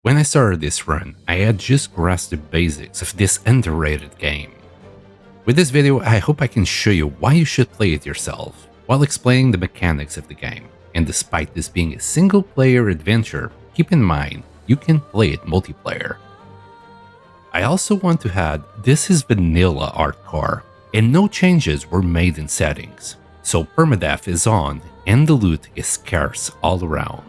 When I started this run, I had just grasped the basics of this underrated game. With this video, I hope I can show you why you should play it yourself, while explaining the mechanics of the game. And despite this being a single-player adventure, keep in mind, you can play it multiplayer. I also want to add, this is vanilla hardcore, and no changes were made in settings, so Permadeath is on, and the loot is scarce all around.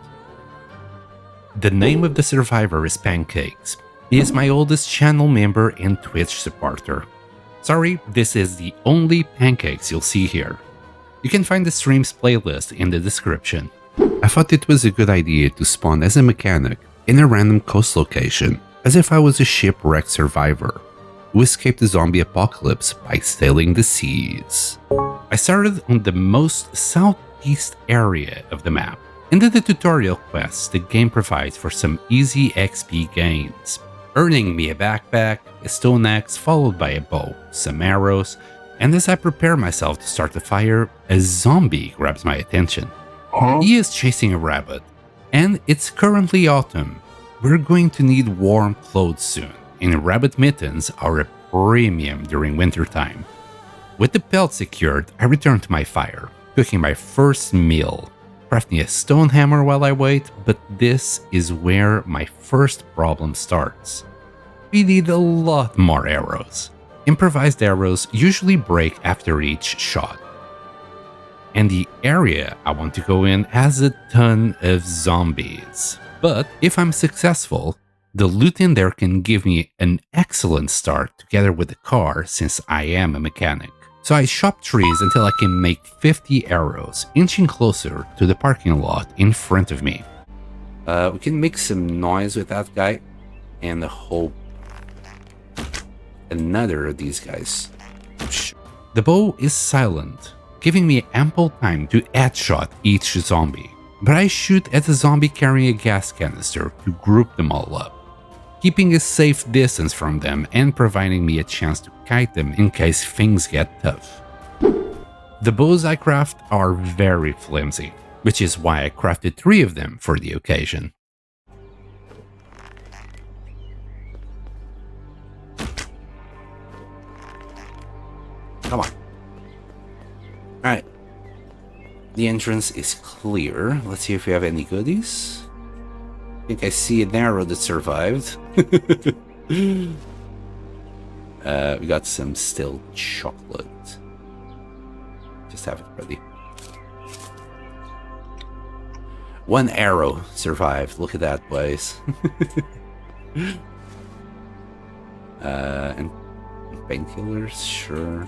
The name of the survivor is Pancakes. He is my oldest channel member and Twitch supporter. Sorry, this is the only Pancakes you'll see here. You can find the stream's playlist in the description. I thought it was a good idea to spawn as a mechanic in a random coast location, as if I was a shipwrecked survivor who escaped the zombie apocalypse by sailing the seas. I started on the most southeast area of the map. In the tutorial quests, the game provides for some easy XP gains, earning me a backpack, a stone axe followed by a bow, some arrows, and as I prepare myself to start the fire, a zombie grabs my attention. He is chasing a rabbit, and it's currently autumn. We're going to need warm clothes soon, and rabbit mittens are a premium during wintertime. With the pelt secured, I return to my fire, cooking my first meal, crafting a stone hammer while I wait, but this is where my first problem starts. We need a lot more arrows. Improvised arrows usually break after each shot. And the area I want to go in has a ton of zombies. But if I'm successful, the loot in there can give me an excellent start together with the car since I am a mechanic. So I chop trees until I can make 50 arrows, inching closer to the parking lot in front of me. We can make some noise with that guy and hope another of these guys. The bow is silent, giving me ample time to headshot each zombie, but I shoot at a zombie carrying a gas canister to group them all up, keeping a safe distance from them and providing me a chance to kite them in case things get tough. The bows I craft are very flimsy, which is why I crafted 3 of them for the occasion. Come on. Alright. The entrance is clear. Let's see if we have any goodies. I think I see an arrow that survived. We got some stale chocolate. Just have it ready. 1 arrow survived. Look at that, boys. And painkillers, sure.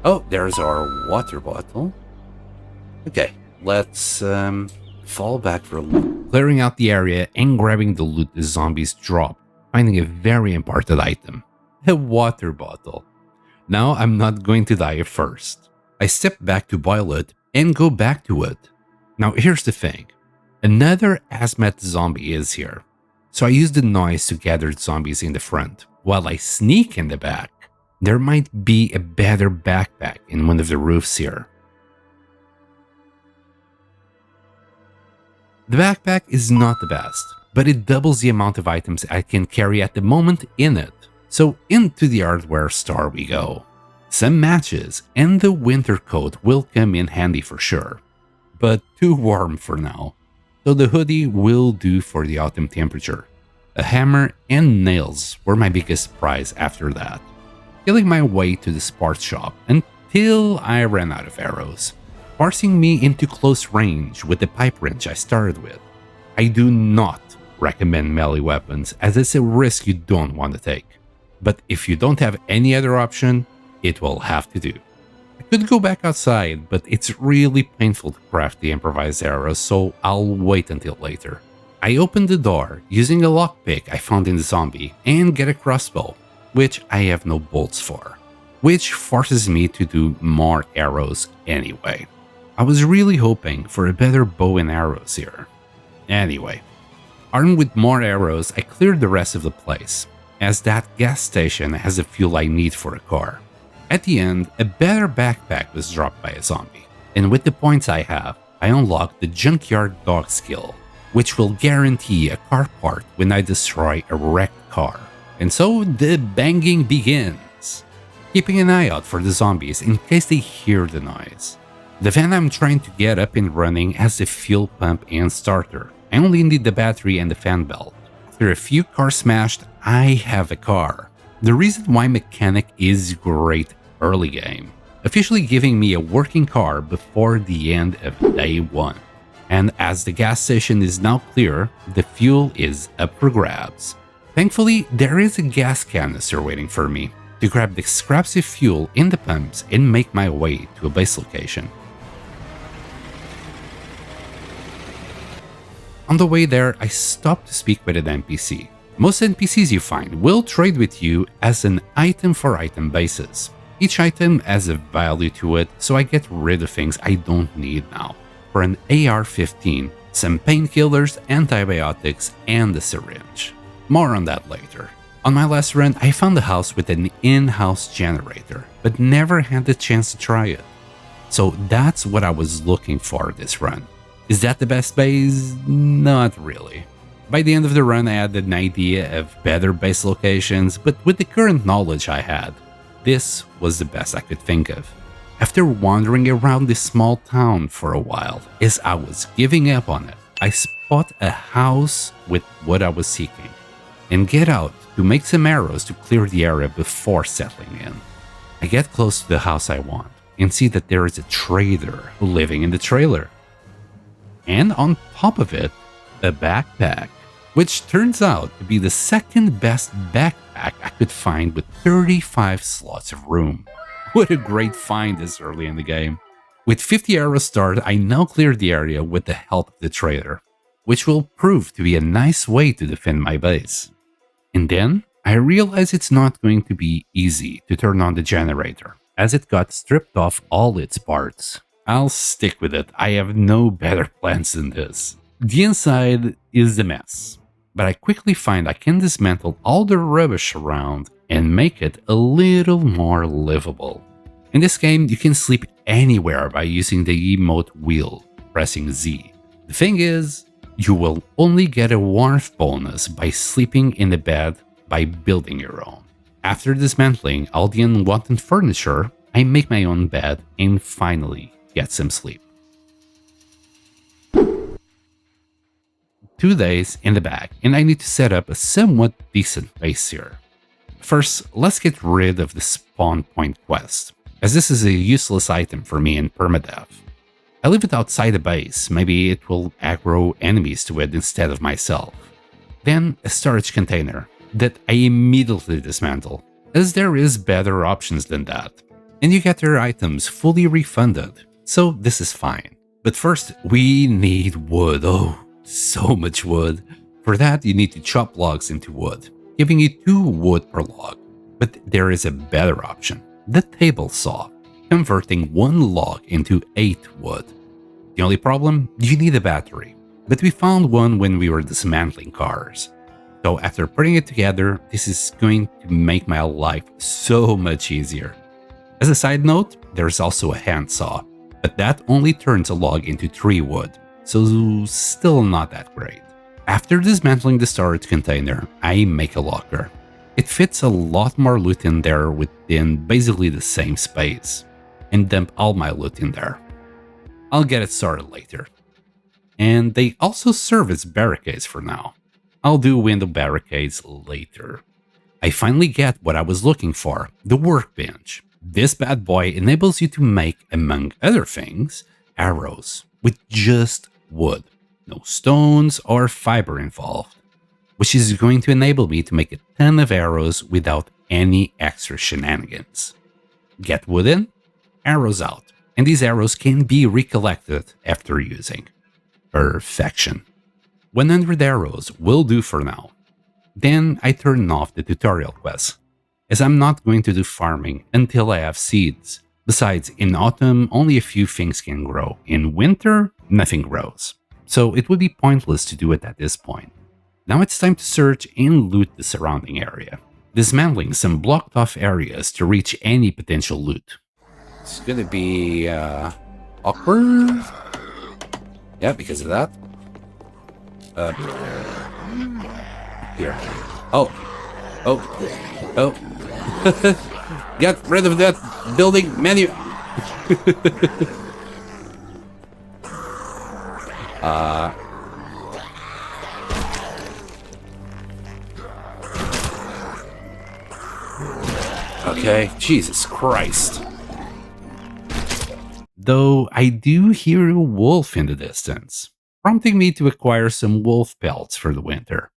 Oh, there's our water bottle. Okay, let's fall back for a loot. Clearing out the area and grabbing the loot the zombies drop, finding a very important item. A water bottle. Now I'm not going to die first. I step back to boil it and go back to it. Now here's the thing. Another hazmat zombie is here. So I use the noise to gather zombies in the front, while I sneak in the back. There might be a better backpack in one of the roofs here. The backpack is not the best, but it doubles the amount of items I can carry at the moment in it. So into the hardware store we go. Some matches and the winter coat will come in handy for sure, but too warm for now. So the hoodie will do for the autumn temperature. A hammer and nails were my biggest prize after that. Killing my way to the sports shop until I ran out of arrows, forcing me into close range with the pipe wrench I started with. I do not recommend melee weapons as it's a risk you don't want to take, but if you don't have any other option, it will have to do. I could go back outside, but it's really painful to craft the improvised arrows, so I'll wait until later. I open the door using a lockpick I found in the zombie and get a crossbow, which I have no bolts for, which forces me to do more arrows anyway. I was really hoping for a better bow and arrows here. Anyway, armed with more arrows, I cleared the rest of the place, as that gas station has the fuel I need for a car. At the end, a better backpack was dropped by a zombie, and with the points I have, I unlocked the Junkyard Dog skill, which will guarantee a car part when I destroy a wrecked car. And so the banging begins, keeping an eye out for the zombies in case they hear the noise. The van I'm trying to get up and running has a fuel pump and starter. I only need the battery and the fan belt. After a few cars smashed, I have a car. The reason why mechanic is great early game, officially giving me a working car before the end of day 1. And as the gas station is now clear, the fuel is up for grabs. Thankfully, there is a gas canister waiting for me to grab the scraps of fuel in the pumps and make my way to a base location. On the way there, I stopped to speak with an NPC. Most NPCs you find will trade with you as an item-for-item basis. Each item has a value to it, so I get rid of things I don't need now. For an AR-15, some painkillers, antibiotics, and a syringe. More on that later. On my last run, I found a house with an in-house generator, but never had the chance to try it. So that's what I was looking for this run. Is that the best base? Not really. By the end of the run, I had an idea of better base locations, but with the current knowledge I had, this was the best I could think of. After wandering around this small town for a while, as I was giving up on it, I spot a house with what I was seeking, and get out to make some arrows to clear the area before settling in. I get close to the house I want, and see that there is a trader living in the trailer. And on top of it, a backpack, which turns out to be the second best backpack I could find with 35 slots of room. What a great find this early in the game. With 50 arrows started, I now cleared the area with the help of the trader, which will prove to be a nice way to defend my base. And then, I realize it's not going to be easy to turn on the generator, as it got stripped off all its parts. I'll stick with it, I have no better plans than this. The inside is a mess, but I quickly find I can dismantle all the rubbish around and make it a little more livable. In this game, you can sleep anywhere by using the emote wheel, pressing Z. The thing is, you will only get a warmth bonus by sleeping in the bed by building your own. After dismantling all the unwanted furniture, I make my own bed and finally get some sleep. 2 days in the bag, and I need to set up a somewhat decent base here. First, let's get rid of the spawn point quest, as this is a useless item for me in Permadeath. I leave it outside the base, maybe it will aggro enemies to it instead of myself. Then a storage container that I immediately dismantle, as there is better options than that. And you get your items fully refunded, so this is fine. But first, we need wood. Oh, so much wood. For that, you need to chop logs into wood, giving you 2 wood per log. But there is a better option, the table saw, converting 1 log into 8 wood. The only problem, you need a battery, but we found one when we were dismantling cars. So after putting it together, this is going to make my life so much easier. As a side note, there's also a handsaw, but that only turns a log into 3 wood, so still not that great. After dismantling the storage container, I make a locker. It fits a lot more loot in there within basically the same space, and dump all my loot in there. I'll get it started later. And they also serve as barricades for now. I'll do window barricades later. I finally get what I was looking for, the workbench. This bad boy enables you to make, among other things, arrows with just wood. No stones or fiber involved, which is going to enable me to make a ton of arrows without any extra shenanigans. Get wood in, arrows out, and these arrows can be recollected after using. Perfection. 100 arrows will do for now. Then I turn off the tutorial quest, as I'm not going to do farming until I have seeds. Besides, in autumn, only a few things can grow. In winter, nothing grows. So it would be pointless to do it at this point. Now it's time to search and loot the surrounding area. dismantling some blocked off areas to reach any potential loot. It's gonna be awkward. Yeah, because of that. Here. Oh. Get rid of that building menu. Okay, Jesus Christ. Though I do hear a wolf in the distance, prompting me to acquire some wolf pelts for the winter.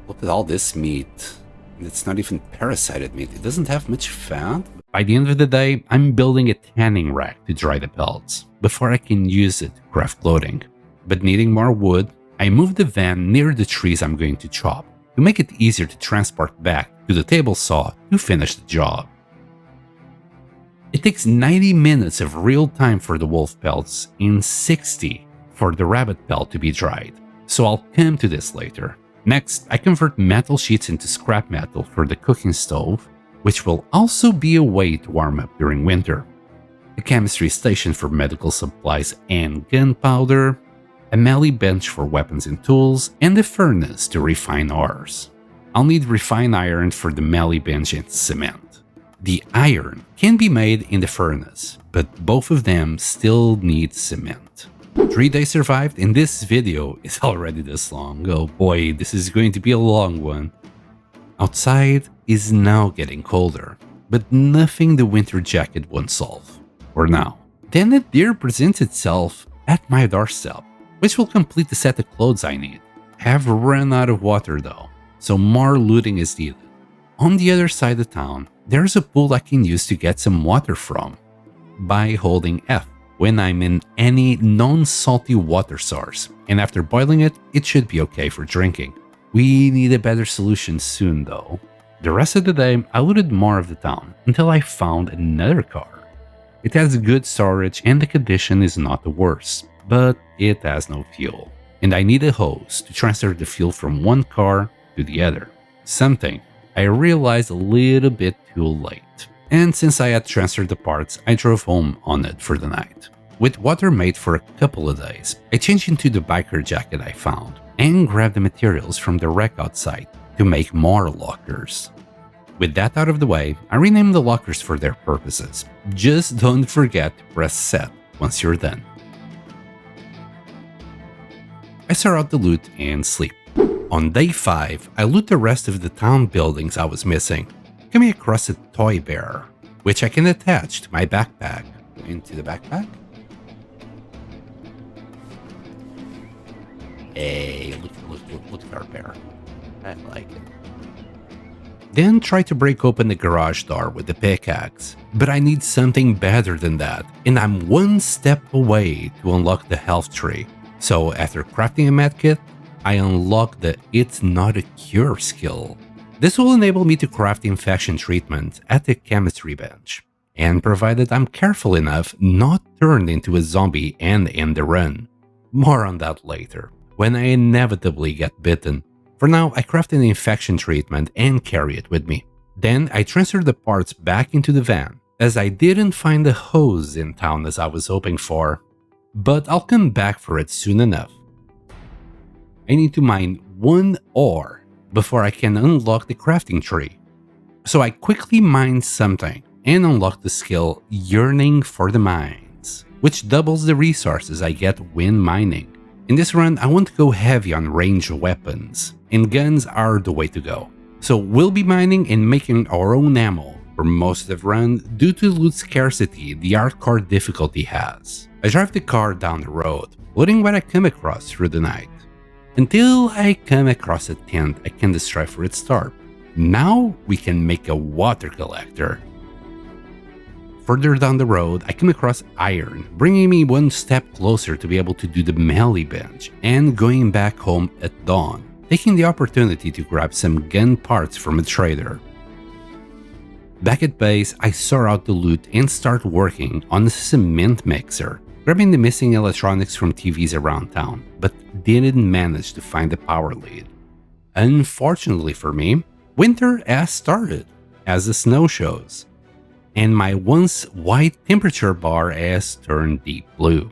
Look at all this meat. It's not even parasited meat. It doesn't have much fat. By the end of the day, I'm building a tanning rack to dry the pelts before I can use it to craft clothing. But needing more wood, I moved the van near the trees I'm going to chop to make it easier to transport back to the table saw to finish the job. It takes 90 minutes of real time for the wolf pelts and 60 for the rabbit pelt to be dried, so I'll come to this later. Next, I convert metal sheets into scrap metal for the cooking stove, which will also be a way to warm up during winter. A chemistry station for medical supplies and gunpowder, a melee bench for weapons and tools, and a furnace to refine ores. I'll need refined iron for the melee bench and cement. The iron can be made in the furnace, but both of them still need cement. 3 days survived and this video is already this long. Oh boy, this is going to be a long one. Outside is now getting colder, but nothing the winter jacket won't solve, for now. Then a deer presents itself at my doorstep, which will complete the set of clothes I need. I have run out of water though, so more looting is needed. On the other side of town, there's a pool I can use to get some water from by holding F when I'm in any non-salty water source, and after boiling it, it should be okay for drinking. We need a better solution soon though. The rest of the day, I looted more of the town until I found another car. It has good storage and the condition is not the worst, but it has no fuel, and I need a hose to transfer the fuel from one car to the other. Something I realized a little bit too late. And since I had transferred the parts, I drove home on it for the night. With water made for a couple of days, I changed into the biker jacket I found and grabbed the materials from the wreck outside to make more lockers. With that out of the way, I renamed the lockers for their purposes. Just don't forget to press set once you're done. I sort out the loot and sleep. On day 5, I loot the rest of the town buildings I was missing, coming across a toy bear, which I can attach to my backpack. Into the backpack? Hey, look at our bear. I like it. Then try to break open the garage door with the pickaxe, but I need something better than that, and I'm one step away to unlock the health tree. So after crafting a medkit, I unlock the It's Not a Cure skill. This will enable me to craft infection treatment at the chemistry bench, and provided I'm careful enough not turned into a zombie and end the run. More on that later, when I inevitably get bitten. For now, I craft an infection treatment and carry it with me. Then I transfer the parts back into the van, as I didn't find the hose in town as I was hoping for. But I'll come back for it soon enough. I need to mine 1 ore before I can unlock the crafting tree. So I quickly mine something and unlock the skill Yearning for the Mines, which doubles the resources I get when mining. In this run, I want to go heavy on ranged weapons, and guns are the way to go. So we'll be mining and making our own ammo for most of the run due to the loot scarcity the hardcore difficulty has. I drive the car down the road, looting what I come across through the night, until I come across a tent I can destroy for its tarp. Now we can make a water collector. Further down the road, I come across iron, bringing me one step closer to be able to do the melee bench, and going back home at dawn, taking the opportunity to grab some gun parts from a trader. Back at base, I sort out the loot and start working on the cement mixer, grabbing the missing electronics from TVs around town, but didn't manage to find the power lead. Unfortunately for me, winter has started, as the snow shows, and my once white temperature bar has turned deep blue.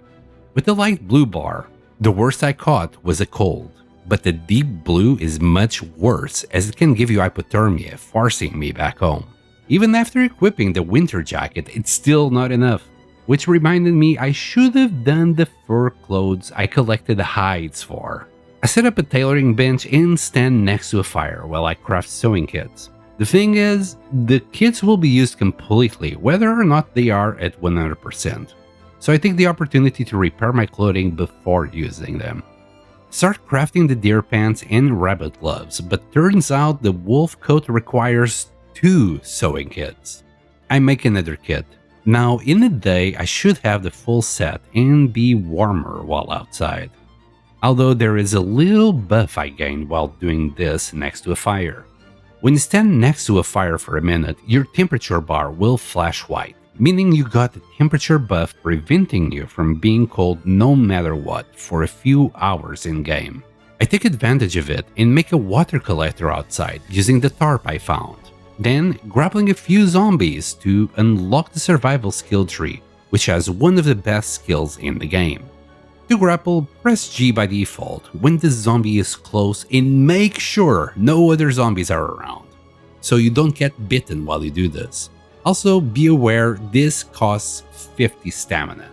With the light blue bar, the worst I caught was a cold, but the deep blue is much worse as it can give you hypothermia, forcing me back home. Even after equipping the winter jacket, it's still not enough, which reminded me I should have done the fur clothes I collected the hides for. I set up a tailoring bench and stand next to a fire while I craft sewing kits. The thing is, the kits will be used completely whether or not they are at 100%. So I take the opportunity to repair my clothing before using them. Start crafting the deer pants and rabbit gloves, but turns out the wolf coat requires 2 sewing kits. I make another kit. Now in a day I should have the full set and be warmer while outside. Although there is a little buff I gained while doing this next to a fire. When you stand next to a fire for a minute, your temperature bar will flash white, meaning you got the temperature buff preventing you from being cold no matter what for a few hours in-game. I take advantage of it and make a water collector outside using the tarp I found. Then grappling a few zombies to unlock the survival skill tree, which has one of the best skills in the game. To grapple, press G by default when the zombie is close and make sure no other zombies are around, so you don't get bitten while you do this. Also be aware this costs 50 stamina.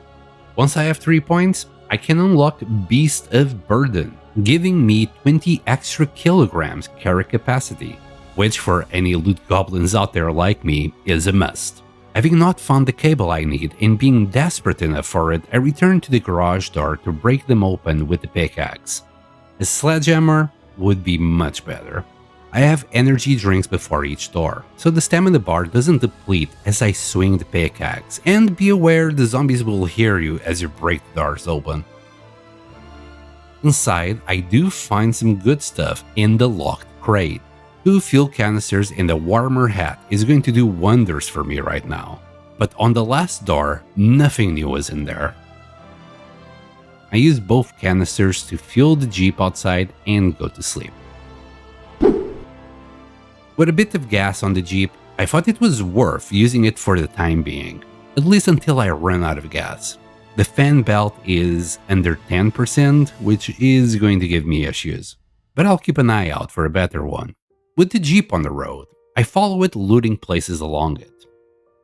Once I have 3 points, I can unlock Beast of Burden, giving me 20 extra kilograms carry capacity, which for any loot goblins out there like me is a must. Having not found the cable I need and being desperate enough for it, I return to the garage door to break them open with the pickaxe. A sledgehammer would be much better. I have energy drinks before each door, so the stamina bar doesn't deplete as I swing the pickaxe, and be aware the zombies will hear you as you break the doors open. Inside, I do find some good stuff in the locked crate. 2 fuel canisters and a warmer hat is going to do wonders for me right now. But on the last door, nothing new was in there. I use both canisters to fuel the jeep outside and go to sleep. With a bit of gas on the jeep, I thought it was worth using it for the time being, at least until I run out of gas. The fan belt is under 10%, which is going to give me issues, but I'll keep an eye out for a better one. With the jeep on the road, I follow it looting places along it.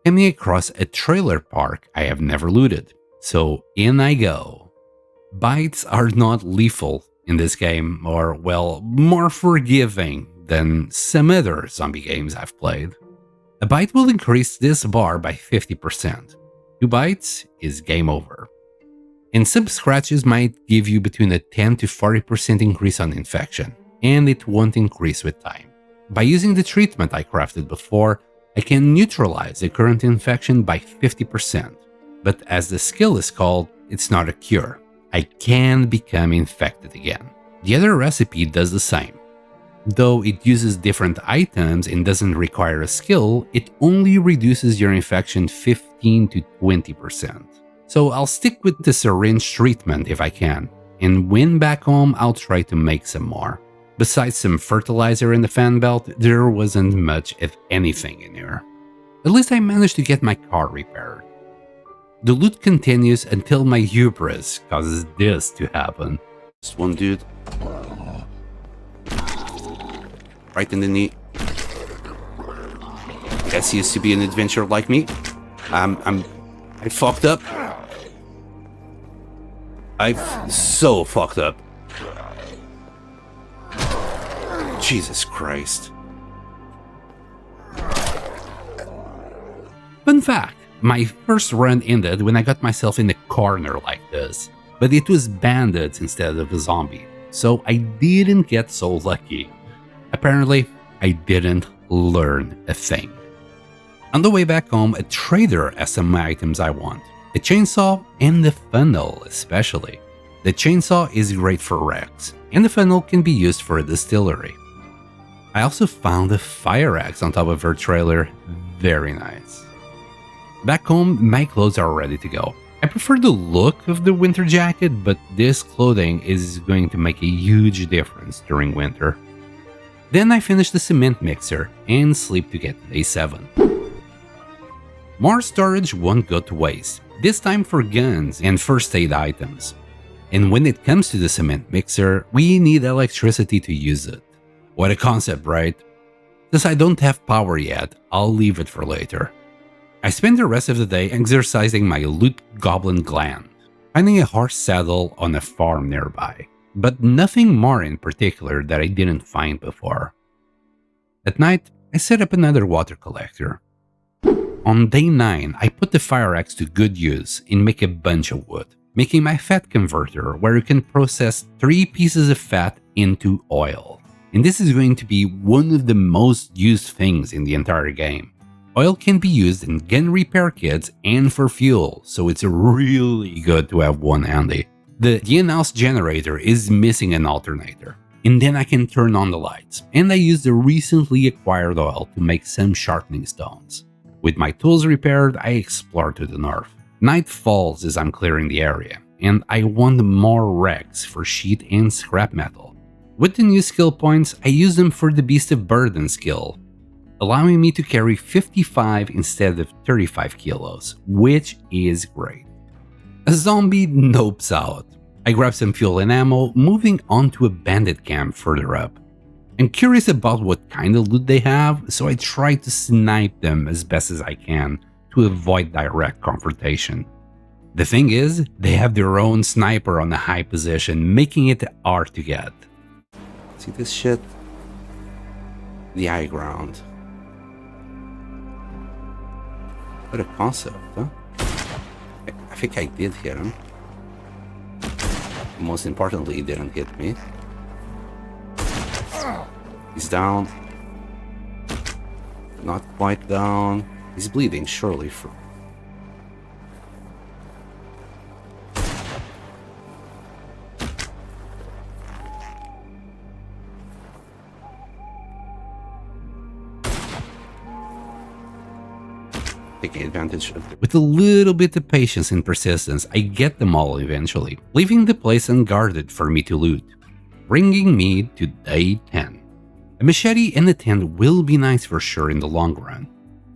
Coming across a trailer park I have never looted, so in I go. Bites are not lethal in this game, or well, more forgiving than some other zombie games I've played. A bite will increase this bar by 50%. 2 bites is game over. And some scratches might give you between a 10 to 40% increase on infection, and it won't increase with time. By using the treatment I crafted before, I can neutralize the current infection by 50%, but as the skill is called, it's not a cure. I can become infected again. The other recipe does the same. Though it uses different items and doesn't require a skill, it only reduces your infection 15 to 20%. So I'll stick with the syringe treatment if I can, and when back home I'll try to make some more. Besides some fertilizer in the fan belt, there wasn't much of anything in here. At least I managed to get my car repaired. The loot continues until my hubris causes this to happen. Just one dude. Right in the knee. Guess he used to be an adventurer like me. I fucked up. I've so fucked up. Jesus Christ. Fun fact, my first run ended when I got myself in a corner like this, but it was bandits instead of a zombie, so I didn't get so lucky. Apparently, I didn't learn a thing. On the way back home, a trader has some items I want. A chainsaw and the funnel especially. The chainsaw is great for wrecks, and the funnel can be used for a distillery. I also found a fire axe on top of her trailer, very nice. Back home, my clothes are ready to go. I prefer the look of the winter jacket, but this clothing is going to make a huge difference during winter. Then I finish the cement mixer and sleep to get to day 7. More storage won't go to waste, this time for guns and first aid items. And when it comes to the cement mixer, we need electricity to use it. What a concept, right? Since I don't have power yet, I'll leave it for later. I spend the rest of the day exercising my loot goblin gland, finding a horse saddle on a farm nearby, but nothing more in particular that I didn't find before. At night, I set up another water collector. On day 9, I put the fire axe to good use and make a bunch of wood, making my fat converter where you can process 3 pieces of fat into oil. And this is going to be one of the most used things in the entire game. Oil can be used in gun repair kits and for fuel, so it's really good to have one handy. The in-house generator is missing an alternator, and then I can turn on the lights, and I use the recently acquired oil to make some sharpening stones. With my tools repaired, I explore to the north. Night falls as I'm clearing the area, and I want more wrecks for sheet and scrap metal. With the new skill points, I use them for the Beast of Burden skill, allowing me to carry 55 instead of 35 kilos, which is great. A zombie nopes out. I grab some fuel and ammo, moving on to a bandit camp further up. I'm curious about what kind of loot they have, so I try to snipe them as best as I can to avoid direct confrontation. The thing is, they have their own sniper on a high position, making it hard to get. See this shit? The high ground. What a concept, huh? I think I did hit him. Most importantly, he didn't hit me. He's down. Not quite down. He's bleeding, surely. Taking advantage of it. With a little bit of patience and persistence, I get them all eventually, leaving the place unguarded for me to loot, bringing me to day 10. A machete and a tent will be nice for sure in the long run.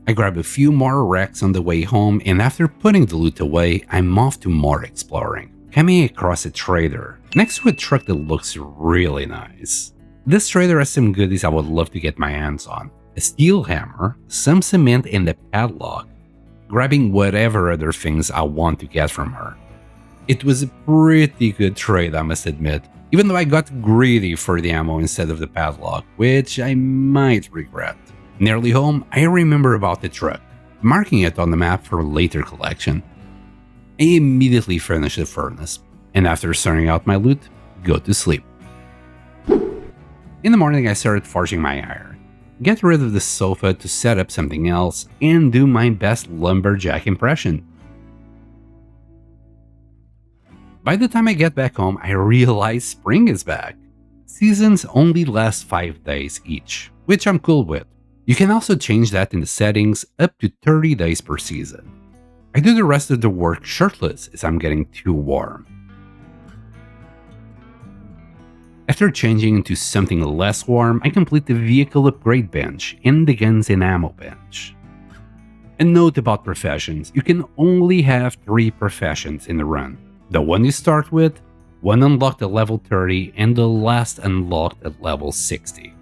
I grab a few more wrecks on the way home, and after putting the loot away, I'm off to more exploring, coming across a trader next to a truck that looks really nice. This trader has some goodies I would love to get my hands on: a steel hammer, some cement, and a padlock, grabbing whatever other things I want to get from her. It was a pretty good trade, I must admit, even though I got greedy for the ammo instead of the padlock, which I might regret. Nearly home, I remember about the truck, marking it on the map for later collection. I immediately finish the furnace, and after sorting out my loot, go to sleep. In the morning, I started forging my iron, get rid of the sofa to set up something else, and do my best lumberjack impression. By the time I get back home, I realize spring is back. Seasons only last 5 days each, which I'm cool with. You can also change that in the settings up to 30 days per season. I do the rest of the work shirtless as I'm getting too warm. After changing into something less warm, I complete the vehicle upgrade bench and the guns and ammo bench. A note about professions: you can only have 3 professions in the run. The one you start with, one unlocked at level 30, and the last unlocked at level 60.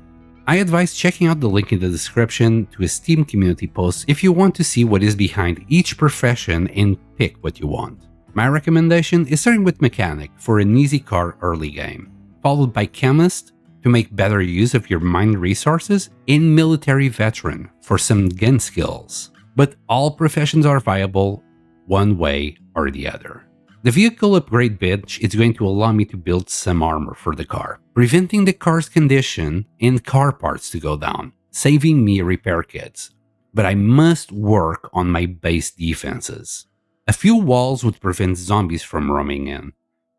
I advise checking out the link in the description to a Steam community post if you want to see what is behind each profession and pick what you want. My recommendation is starting with mechanic for an easy car early game, followed by chemist to make better use of your mine resources, and military veteran for some gun skills. But all professions are viable one way or the other. The vehicle upgrade bench is going to allow me to build some armor for the car, preventing the car's condition and car parts to go down, saving me repair kits. But I must work on my base defenses. A few walls would prevent zombies from roaming in,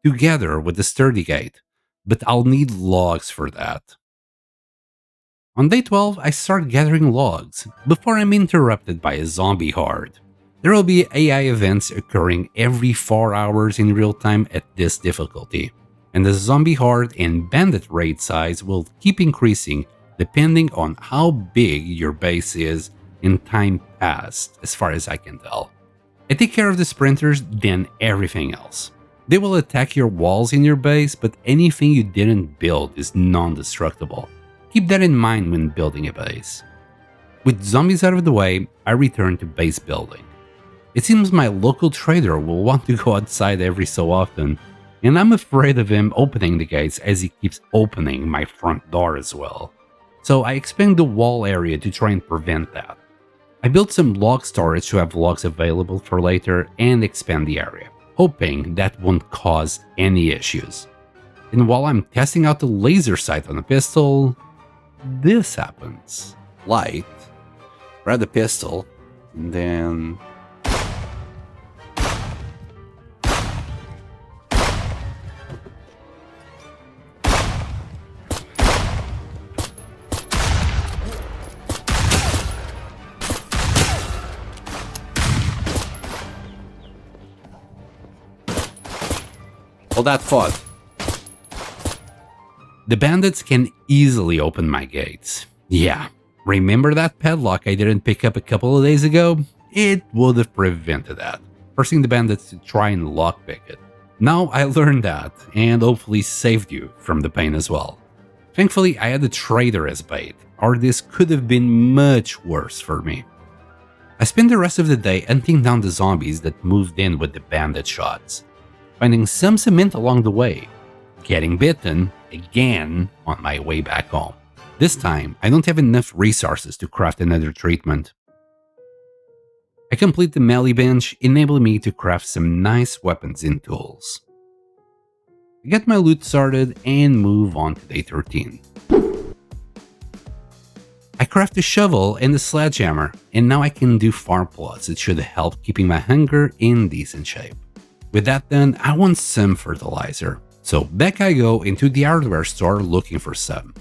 together with the sturdy gate, but I'll need logs for that. On day 12, I start gathering logs before I'm interrupted by a zombie horde. There will be AI events occurring every 4 hours in real time at this difficulty, and the zombie horde and bandit raid size will keep increasing depending on how big your base is in time past, as far as I can tell. I take care of the sprinters, then everything else. They will attack your walls in your base, but anything you didn't build is non-destructible. Keep that in mind when building a base. With zombies out of the way, I return to base building. It seems my local trader will want to go outside every so often, and I'm afraid of him opening the gates as he keeps opening my front door as well. So I expand the wall area to try and prevent that. I built some log storage to have logs available for later and expand the area, hoping that won't cause any issues. And while I'm testing out the laser sight on the pistol, this happens. Light, grab the pistol, and then... Well, that fought. The bandits can easily open my gates. Yeah, remember that padlock I didn't pick up a couple of days ago? It would have prevented that, forcing the bandits to try and lockpick it. Now I learned that, and hopefully saved you from the pain as well. Thankfully, I had a trader as bait, or this could have been much worse for me. I spent the rest of the day hunting down the zombies that moved in with the bandit shots, finding some cement along the way, getting bitten again on my way back home. This time, I don't have enough resources to craft another treatment. I complete the melee bench, enabling me to craft some nice weapons and tools. I get my loot sorted and move on to day 13. I craft a shovel and a sledgehammer, and now I can do farm plots that should help keeping my hunger in decent shape. With that done, I want some fertilizer, so back I go into the hardware store looking for some,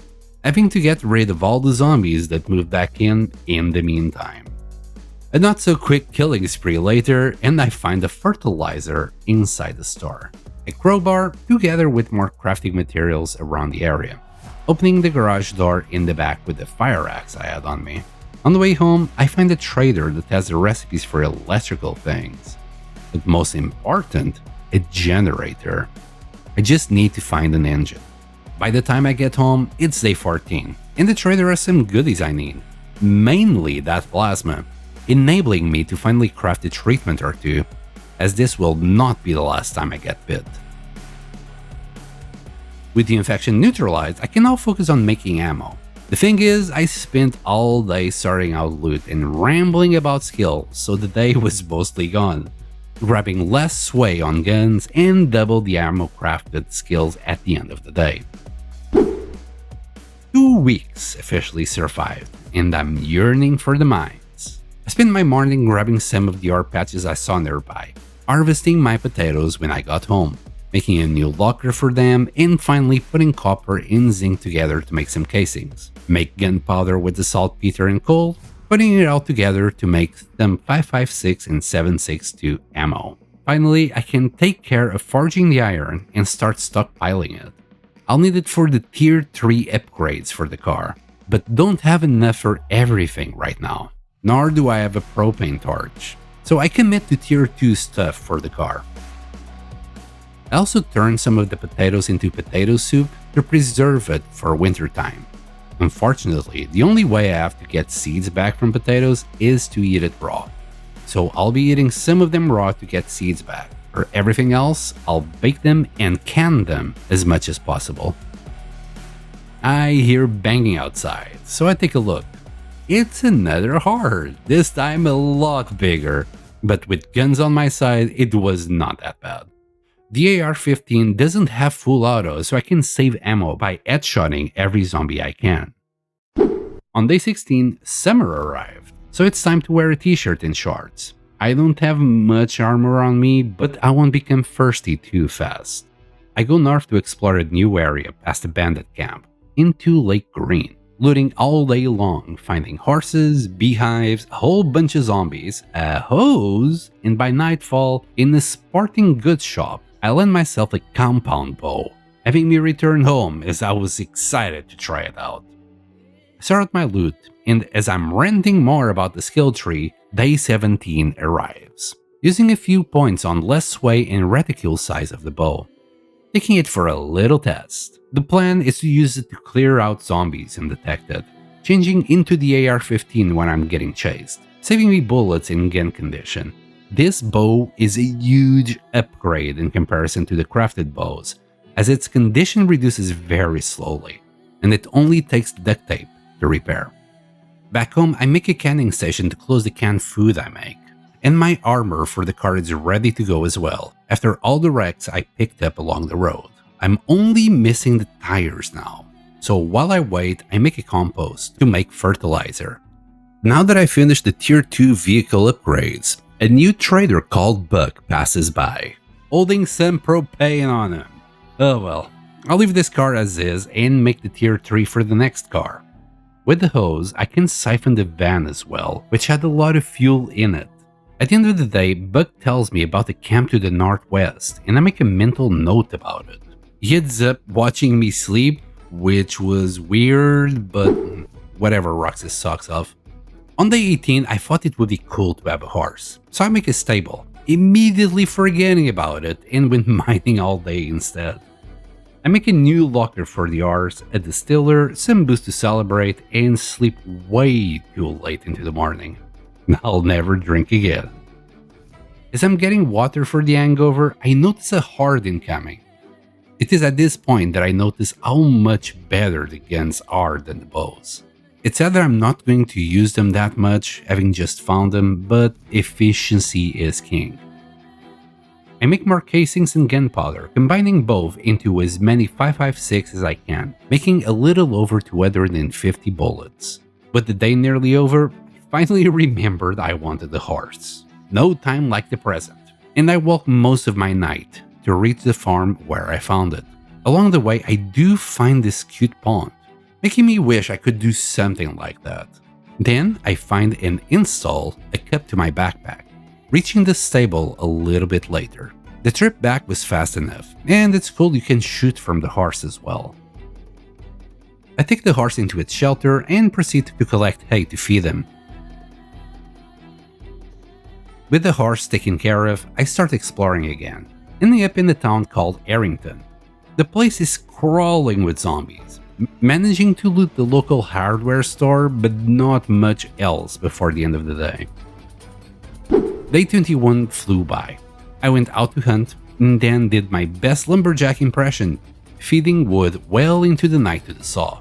having to get rid of all the zombies that moved back in the meantime. A not so quick killing spree later, and I find the fertilizer inside the store. A crowbar together with more crafting materials around the area, opening the garage door in the back with the fire axe I had on me. On the way home, I find a trader that has the recipes for electrical things. But most important, a generator. I just need to find an engine. By the time I get home, it's day 14, and the trader has some goodies I need, mainly that plasma, enabling me to finally craft a treatment or two, as this will not be the last time I get bit. With the infection neutralized, I can now focus on making ammo. The thing is, I spent all day sorting out loot and rambling about skill, so the day was mostly gone, grabbing less sway on guns and double the ammo crafted skills at the end of the day. 2 weeks officially survived, and I'm yearning for the mines. I spent my morning grabbing some of the ore patches I saw nearby, harvesting my potatoes when I got home, making a new locker for them, and finally putting copper and zinc together to make some casings, make gunpowder with the saltpeter and coal, putting it all together to make some 5.56 and 7.62 ammo. Finally, I can take care of forging the iron and start stockpiling it. I'll need it for the tier 3 upgrades for the car, but don't have enough for everything right now, nor do I have a propane torch, so I commit to tier 2 stuff for the car. I also turned some of the potatoes into potato soup to preserve it for wintertime. Unfortunately, the only way I have to get seeds back from potatoes is to eat it raw, so I'll be eating some of them raw to get seeds back. For everything else, I'll bake them and can them as much as possible. I hear banging outside, so I take a look. It's another horde, this time a lot bigger, but with guns on my side, it was not that bad. The AR-15 doesn't have full auto, so I can save ammo by headshotting every zombie I can. On day 16, summer arrived, so it's time to wear a t-shirt and shorts. I don't have much armor on me, but I won't become thirsty too fast. I go north to explore a new area past the bandit camp, into Lake Green. looting all day long, finding horses, beehives, a whole bunch of zombies, a hose, and by nightfall, in a sporting goods shop, I lent myself a compound bow, having me return home as I was excited to try it out. I start out my loot, and as I'm ranting more about the skill tree, day 17 arrives, using a few points on less sway and reticule size of the bow. Taking it for a little test. The plan is to use it to clear out zombies undetected, changing into the AR-15 when I'm getting chased, saving me bullets in gun condition. This bow is a huge upgrade in comparison to the crafted bows, as its condition reduces very slowly, and it only takes duct tape to repair. Back home, I make a canning station to close the canned food I make, and my armor for the car is ready to go as well, after all the wrecks I picked up along the road. I'm only missing the tires now, so while I wait, I make a compost to make fertilizer. Now that I finished the tier 2 vehicle upgrades, a new trader called Buck passes by, holding some propane on him. Oh well, I'll leave this car as is and make the tier 3 for the next car. With the hose, I can siphon the van as well, which had a lot of fuel in it. At the end of the day, Buck tells me about the camp to the northwest, and I make a mental note about it. He ends up watching me sleep, which was weird, but whatever, rocks his socks off. On day 18, I thought it would be cool to have a horse, so I make a stable, immediately forgetting about it and went mining all day instead. I make a new locker for the horse, a distiller, some booze to celebrate, and sleep way too late into the morning. I'll never drink again. As I'm getting water for the hangover, I notice a horde incoming. It is at this point that I notice how much better the guns are than the bows. It's either I'm not going to use them that much, having just found them, but efficiency is king. I make more casings and gunpowder, combining both into as many 5.56 as I can, making a little over 250 bullets. With the day nearly over, I finally remembered I wanted a horse. No time like the present, and I walked most of my night to reach the farm where I found it. Along the way, I do find this cute pond, making me wish I could do something like that. Then I find and install a cup to my backpack, reaching the stable a little bit later. The trip back was fast enough, and it's cool you can shoot from the horse as well. I take the horse into its shelter and proceed to collect hay to feed him. With the horse taken care of, I start exploring again, ending up in a town called Arrington. The place is crawling with zombies, managing to loot the local hardware store, but not much else before the end of the day. Day 21 flew by. I went out to hunt, and then did my best lumberjack impression, feeding wood well into the night to the saw.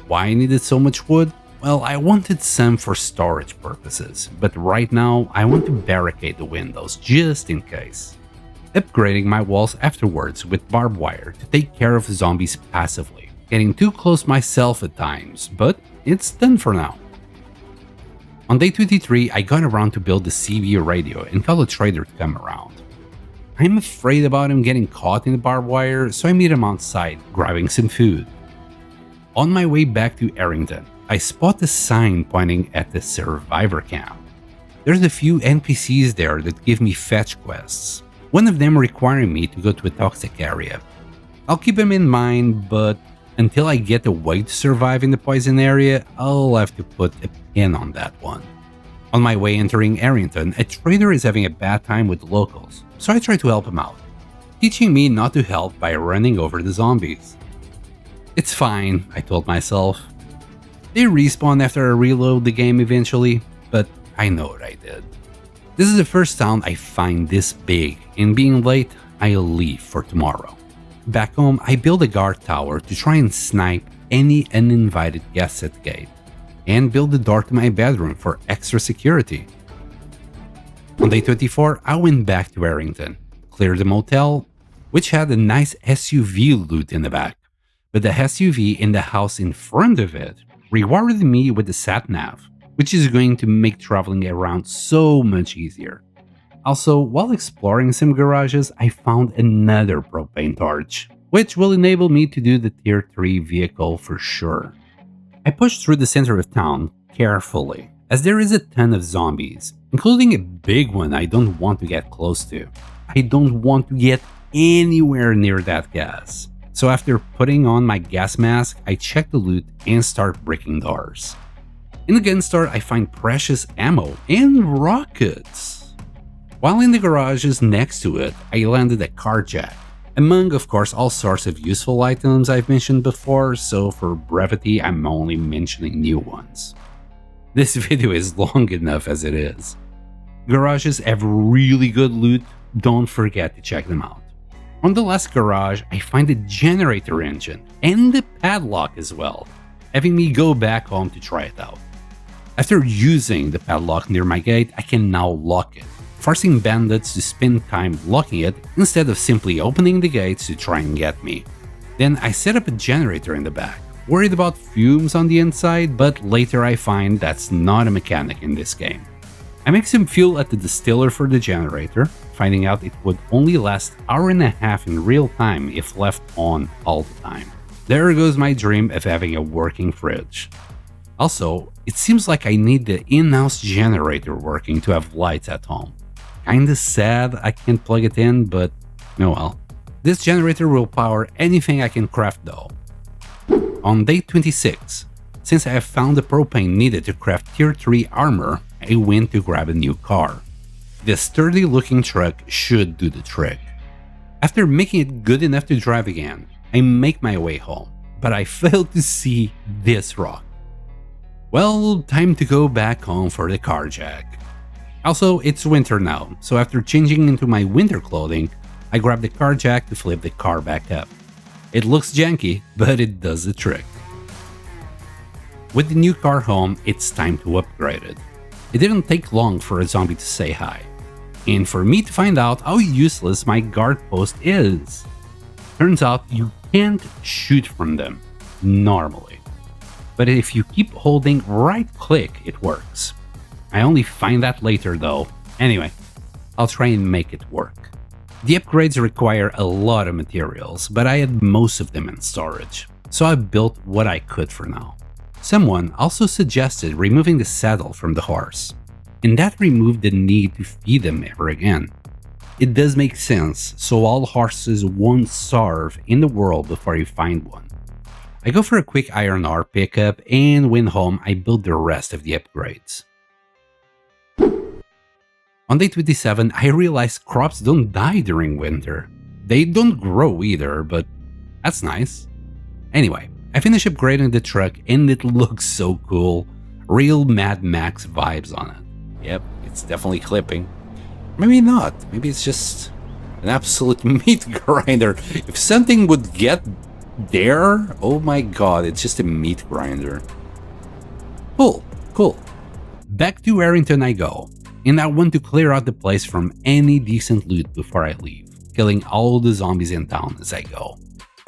Why I needed so much wood? Well, I wanted some for storage purposes, but right now I want to barricade the windows just in case. Upgrading my walls afterwards with barbed wire to take care of zombies passively, getting too close myself at times, but it's done for now. On day 23, I got around to build the CB radio and call a trader to come around. I'm afraid about him getting caught in the barbed wire, so I meet him outside, grabbing some food. On my way back to Arrington, I spot a sign pointing at the survivor camp. There's a few NPCs there that give me fetch quests, one of them requiring me to go to a toxic area. I'll keep them in mind, but until I get a way to survive in the poison area, I'll have to put a pin on that one. On my way entering Arrington, a trader is having a bad time with the locals, so I try to help him out, teaching me not to help by running over the zombies. It's fine, I told myself. They respawn after I reload the game eventually, but I know what I did. This is the first town I find this big, and being late, I'll leave for tomorrow. Back home, I build a guard tower to try and snipe any uninvited guests at the gate, and build the door to my bedroom for extra security. On day 24, I went back to Arrington, cleared the motel, which had a nice SUV loot in the back, but the SUV in the house in front of it rewarded me with the sat-nav, which is going to make traveling around so much easier. Also, while exploring some garages, I found another propane torch, which will enable me to do the tier 3 vehicle for sure. I push through the center of town carefully, as there is a ton of zombies, including a big one I don't want to get close to. I don't want to get anywhere near that gas. So after putting on my gas mask, I check the loot and start breaking doors. In the gun store, I find precious ammo and rockets. While in the garages next to it, I landed a car jack. Among, of course, all sorts of useful items I've mentioned before, so for brevity, I'm only mentioning new ones. This video is long enough as it is. Garages have really good loot, don't forget to check them out. On the last garage, I find a generator engine and the padlock as well, having me go back home to try it out. After using the padlock near my gate, I can now lock it, forcing bandits to spend time locking it instead of simply opening the gates to try and get me. Then I set up a generator in the back, worried about fumes on the inside, but later I find that's not a mechanic in this game. I make some fuel at the distiller for the generator, finding out it would only last an hour and a half in real time if left on all the time. There goes my dream of having a working fridge. Also, it seems like I need the in-house generator working to have lights at home. Kinda sad I can't plug it in, but oh well. This generator will power anything I can craft though. On day 26, since I have found the propane needed to craft tier 3 armor, I went to grab a new car. This sturdy looking truck should do the trick. After making it good enough to drive again, I make my way home, but I failed to see this rock. Well, time to go back home for the car jack. Also, it's winter now, so after changing into my winter clothing, I grab the car jack to flip the car back up. It looks janky, but it does the trick. With the new car home, it's time to upgrade it. It didn't take long for a zombie to say hi, and for me to find out how useless my guard post is. Turns out you can't shoot from them, normally. But if you keep holding right click, it works. I only find that later though. Anyway, I'll try and make it work. The upgrades require a lot of materials, but I had most of them in storage, so I built what I could for now. Someone also suggested removing the saddle from the horse, and that removed the need to feed them ever again. It does make sense, so all horses won't starve in the world before you find one. I go for a quick iron ore pickup, and when home I build the rest of the upgrades. On day 27, I realized crops don't die during winter. They don't grow either, but that's nice. Anyway, I finish upgrading the truck and it looks so cool. Real Mad Max vibes on it. Yep, it's definitely clipping. Maybe not, maybe it's just an absolute meat grinder. If something would get there, oh my god, it's just a meat grinder. Cool. Back to Arrington I go. And I want to clear out the place from any decent loot before I leave, killing all the zombies in town as I go.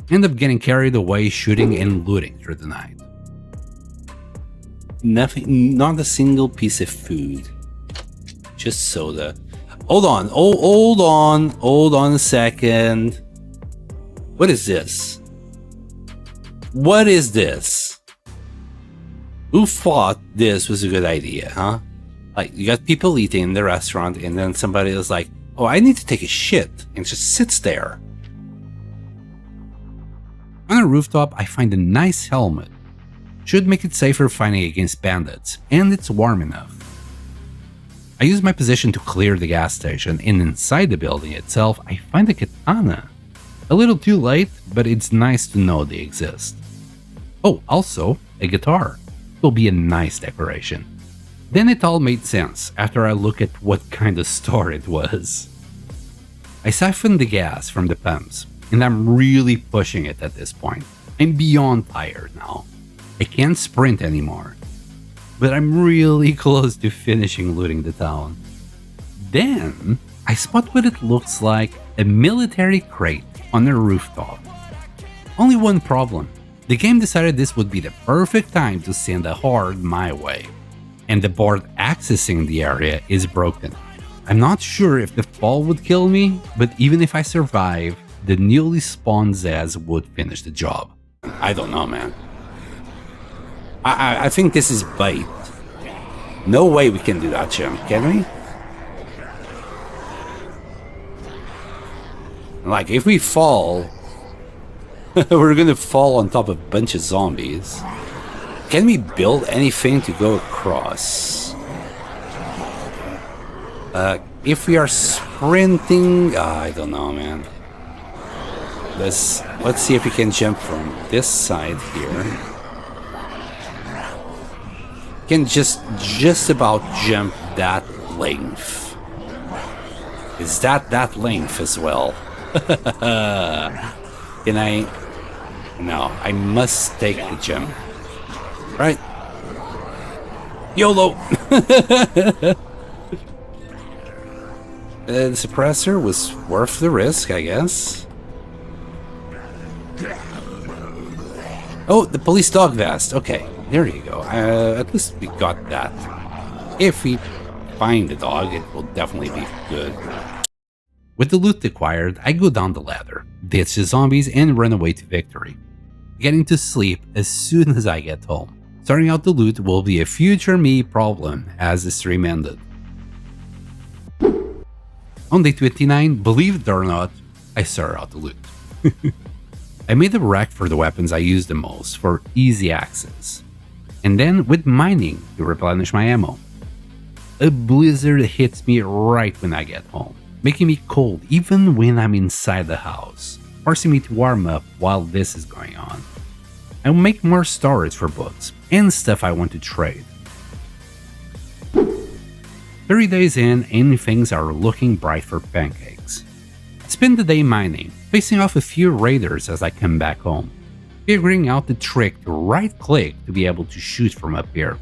End up getting carried away shooting and looting through the night. Nothing, not a single piece of food. Just soda. Hold on a second. What is this? What is this? Who thought this was a good idea, huh? Like, you got people eating in the restaurant, and then somebody is like, oh, I need to take a shit, and just sits there. On a rooftop, I find a nice helmet. Should make it safer fighting against bandits, and it's warm enough. I use my position to clear the gas station, and inside the building itself, I find a katana. A little too late, but it's nice to know they exist. Oh, also, a guitar. Will be a nice decoration. Then it all made sense after I look at what kind of store it was. I siphoned the gas from the pumps, and I'm really pushing it at this point. I'm beyond tired now. I can't sprint anymore, but I'm really close to finishing looting the town. Then I spot what it looks like, a military crate on a rooftop. Only one problem. The game decided this would be the perfect time to send a horde my way, and the board accessing the area is broken. I'm not sure if the fall would kill me, but even if I survive, the newly spawned Zaz would finish the job. I don't know, man. I think this is bait. No way we can do that, Jim. Can we? Like, if we fall, we're gonna fall on top of a bunch of zombies. Can we build anything to go across? If we are sprinting, I don't know, man. Let's see if we can jump from this side here. Can just about jump that length. Is that length as well? Can I? No, I must take the jump. Right? YOLO! The suppressor was worth the risk, I guess. Oh, the police dog vest. Okay, there you go. At least we got that. If we find the dog, it will definitely be good. With the loot acquired, I go down the ladder, ditch the zombies, and run away to victory. Getting to sleep as soon as I get home. Starting out the loot will be a future me problem as the stream ended. On day 29, believe it or not, I started out the loot. I made a rack for the weapons I use the most for easy access, and then with mining to replenish my ammo. A blizzard hits me right when I get home, making me cold even when I'm inside the house, forcing me to warm up while this is going on. I will make more storage for books and stuff I want to trade. 30 days in and things are looking bright for pancakes. Spend the day mining, facing off a few raiders as I come back home, figuring out the trick to right-click to be able to shoot from up here.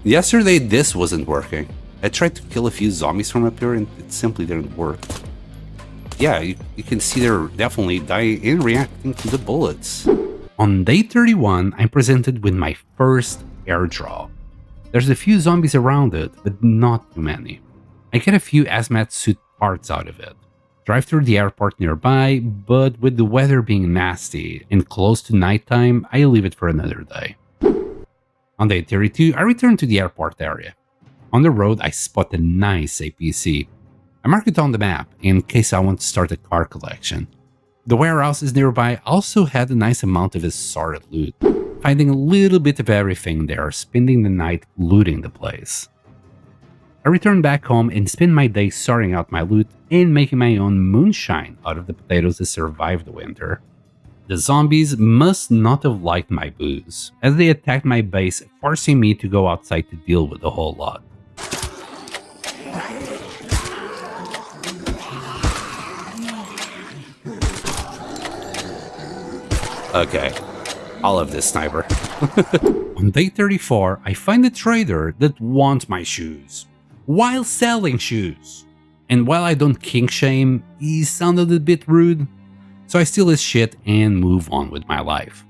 Yesterday this wasn't working. I tried to kill a few zombies from up here and it simply didn't work. Yeah, you can see they're definitely dying and reacting to the bullets. On day 31, I'm presented with my first airdrop. There's a few zombies around it, but not too many. I get a few hazmat suit parts out of it. Drive through the airport nearby, but with the weather being nasty and close to nighttime, I leave it for another day. On day 32, I return to the airport area. On the road, I spot a nice APC. I mark it on the map in case I want to start a car collection. The warehouses nearby also had a nice amount of assorted loot, finding a little bit of everything there, spending the night looting the place. I return back home and spend my day sorting out my loot and making my own moonshine out of the potatoes that survived the winter. The zombies must not have liked my booze, as they attacked my base, forcing me to go outside to deal with the whole lot. Okay, I love this sniper. On day 34, I find a trader that wants my shoes, while selling shoes. And while I don't kink shame, he sounded a bit rude, so I steal his shit and move on with my life.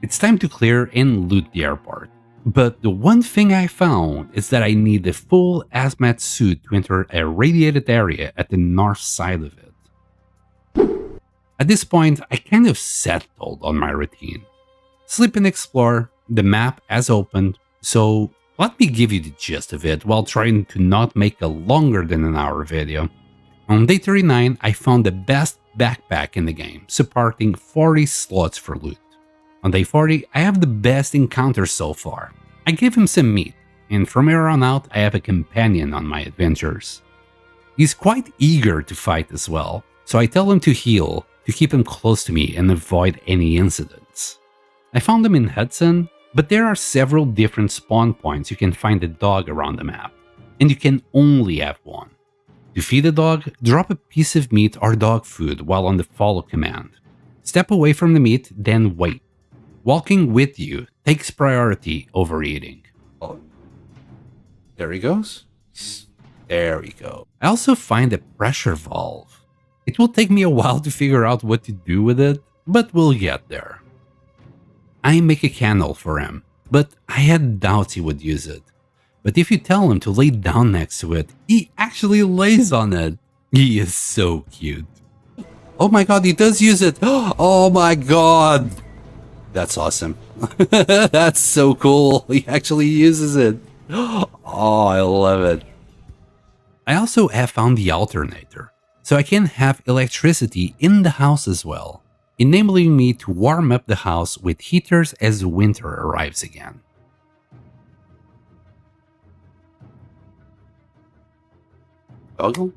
It's time to clear and loot the airport. But the one thing I found is that I need a full hazmat suit to enter a radiated area at the north side of it. At this point, I kind of settled on my routine. Sleep and explore, the map has opened, so let me give you the gist of it while trying to not make a longer than an hour video. On day 39, I found the best backpack in the game, supporting 40 slots for loot. On day 40, I have the best encounter so far. I give him some meat, and from here on out, I have a companion on my adventures. He's quite eager to fight as well, so I tell him to heal, to keep him close to me and avoid any incidents. I found him in Hudson, but there are several different spawn points you can find a dog around the map, and you can only have one. To feed a dog, drop a piece of meat or dog food while on the follow command. Step away from the meat, then wait. Walking with you takes priority over eating. Oh, there he goes. There we go. I also find a pressure valve. It will take me a while to figure out what to do with it, but we'll get there. I make a candle for him, but I had doubts he would use it. But if you tell him to lay down next to it, he actually lays on it. He is so cute. Oh my god, he does use it! Oh my god! That's awesome. That's so cool. He actually uses it. Oh, I love it. I also have found the alternator, so I can have electricity in the house as well, enabling me to warm up the house with heaters as winter arrives again. Toggle?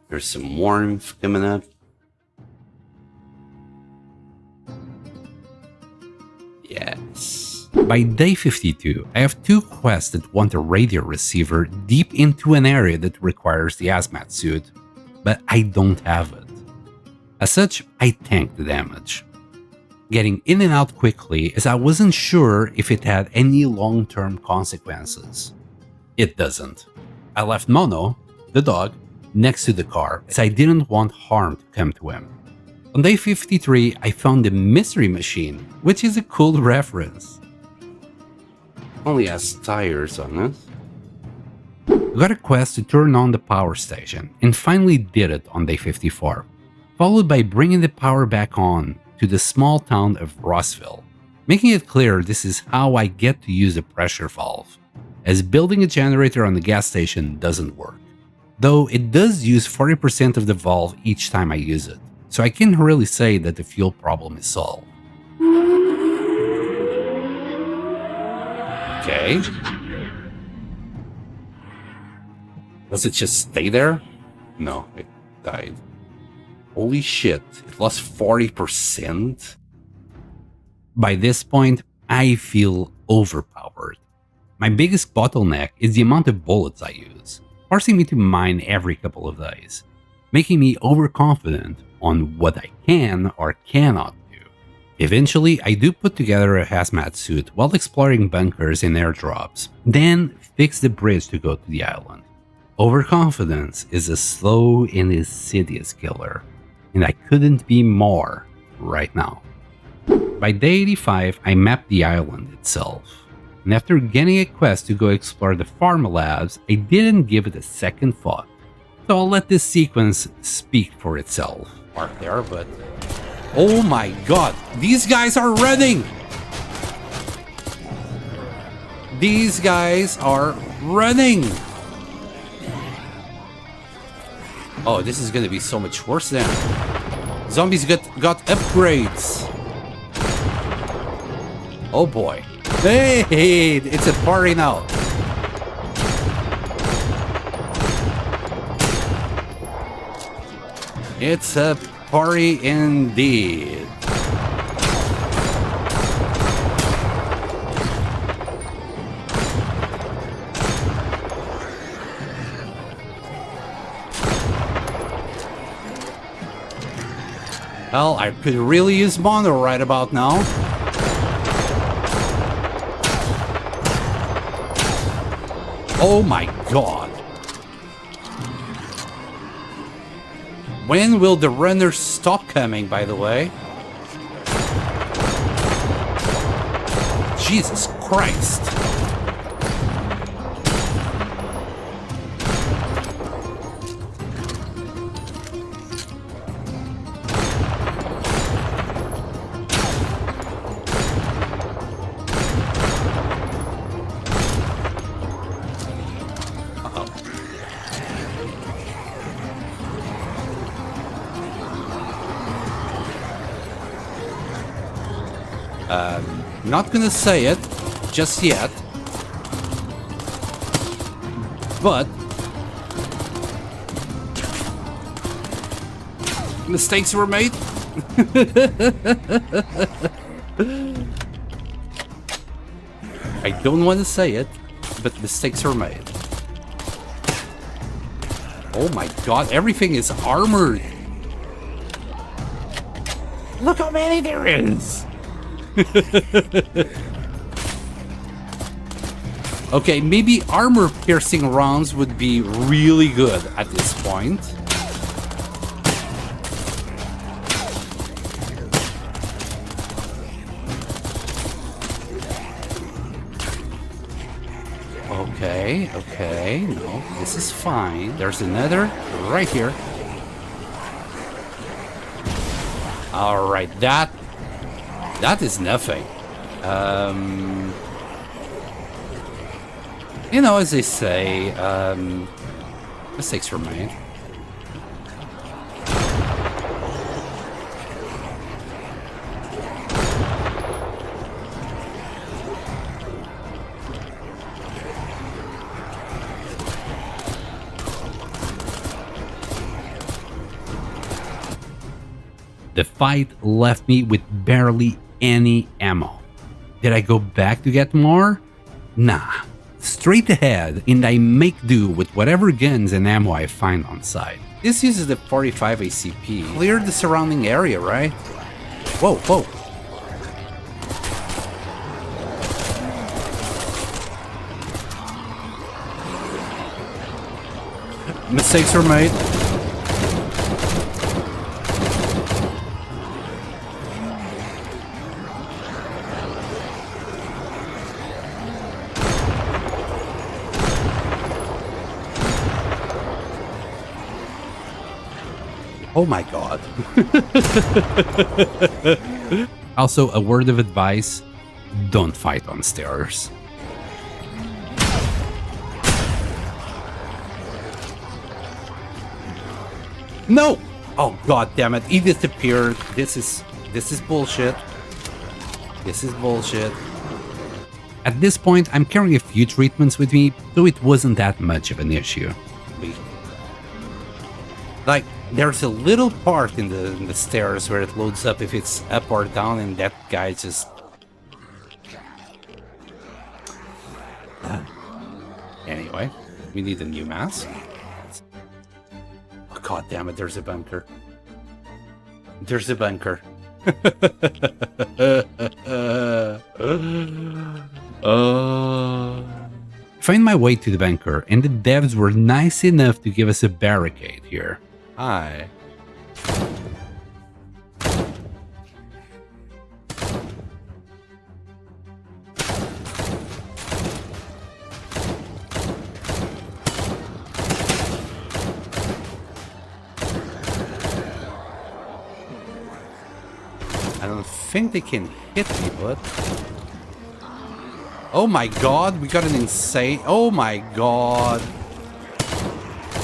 There's some warmth coming up. Yes. By day 52, I have 2 quests that want a radio receiver deep into an area that requires the hazmat suit, but I don't have it. As such, I tank the damage, getting in and out quickly as I wasn't sure if it had any long-term consequences. It doesn't. I left Mono, the dog, next to the car as I didn't want harm to come to him. On day 53, I found the mystery machine, which is a cool reference. Only has tires on it. Got a quest to turn on the power station, and finally did it on day 54, followed by bringing the power back on to the small town of Rossville, making it clear this is how I get to use the pressure valve, as building a generator on the gas station doesn't work. Though it does use 40% of the valve each time I use it, so I can't really say that the fuel problem is solved. Okay. Does it just stay there? No, it died. Holy shit, it lost 40%? By this point, I feel overpowered. My biggest bottleneck is the amount of bullets I use, forcing me to mine every couple of days, making me overconfident on what I can or cannot do. Eventually, I do put together a hazmat suit while exploring bunkers and airdrops, then fix the bridge to go to the island. Overconfidence is a slow and insidious killer, and I couldn't be more right now. By day 85, I mapped the island itself, and after getting a quest to go explore the pharma labs, I didn't give it a second thought. So I'll let this sequence speak for itself. Mark there, but... Oh my god! These guys are running! These guys are running! Oh, this is gonna be so much worse then. Zombies got upgrades. Oh boy. Hey, it's a party now. It's a party indeed. Well, I could really use Mono right about now. Oh my god. When will the runners stop coming, by the way? Jesus Christ. Not gonna say it just yet, but mistakes were made. I don't want to say it, but mistakes were made. Oh my god, everything is armored. Look how many there is. Okay, maybe armor-piercing rounds would be really good at this point. Okay, no, this is fine. There's another right here. That is nothing. You know, as they say, mistakes were made. The fight left me with barely any ammo. Did I go back to get more? Nah. Straight ahead, and I make do with whatever guns and ammo I find on site. This uses the 45 ACP. Clear the surrounding area, right? Whoa, whoa. Mistakes were made. Oh my god. Also, a word of advice, don't fight on stairs. No! Oh god damn it, he disappeared. This is bullshit. This is bullshit. At this point, I'm carrying a few treatments with me, so it wasn't that much of an issue. Like, there's a little part in the stairs where it loads up if it's up or down, and that guy just... Anyway, we need a new mask. Oh, god damn it, there's a bunker. There's a bunker. Find my way to the bunker, and the devs were nice enough to give us a barricade here. Hi. I don't think they can hit me, but... Oh my god, we got an insane... Oh my god.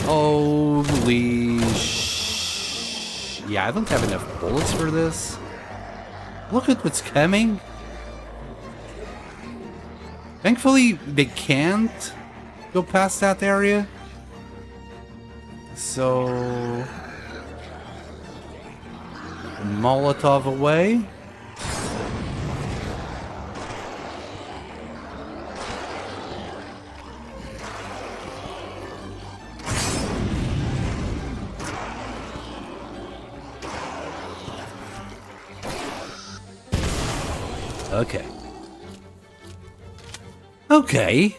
Holy sh... Yeah, I don't have enough bullets for this. Look at what's coming. Thankfully, they can't go past that area. So... Molotov away. Okay. Okay,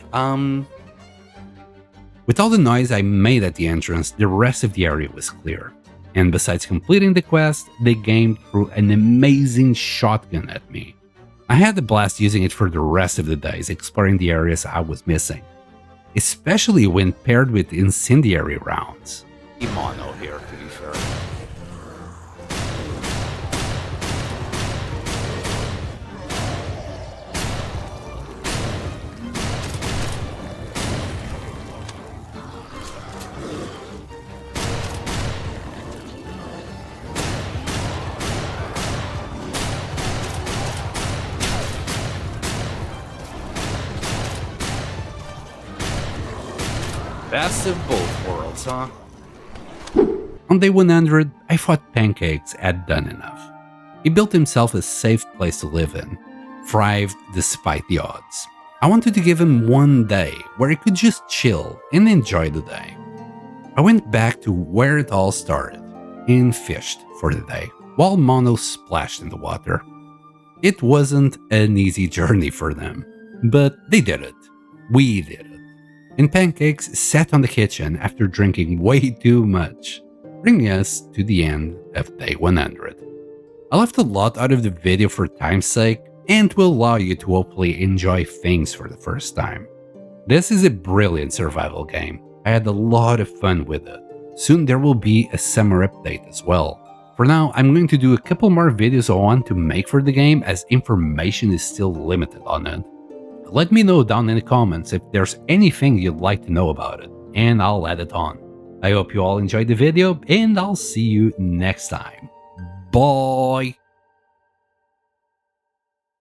with all the noise I made at the entrance, the rest of the area was clear. And besides completing the quest, the game threw an amazing shotgun at me. I had a blast using it for the rest of the days, exploring the areas I was missing. Especially when paired with incendiary rounds. Mono here, to be fair. Best of both worlds, huh? On day 100, I thought Pancakes had done enough. He built himself a safe place to live in, thrived despite the odds. I wanted to give him one day where he could just chill and enjoy the day. I went back to where it all started and fished for the day, while Mono splashed in the water. It wasn't an easy journey for them, but they did it. We did it. And Pancakes sat on the kitchen after drinking way too much, bringing us to the end of day 100. I left a lot out of the video for time's sake and will allow you to hopefully enjoy things for the first time. This is a brilliant survival game. I had a lot of fun with it. Soon there will be a summer update as well. For now, I'm going to do a couple more videos I want to make for the game as information is still limited on it. Let me know down in the comments if there's anything you'd like to know about it, and I'll add it on. I hope you all enjoyed the video, and I'll see you next time. Bye!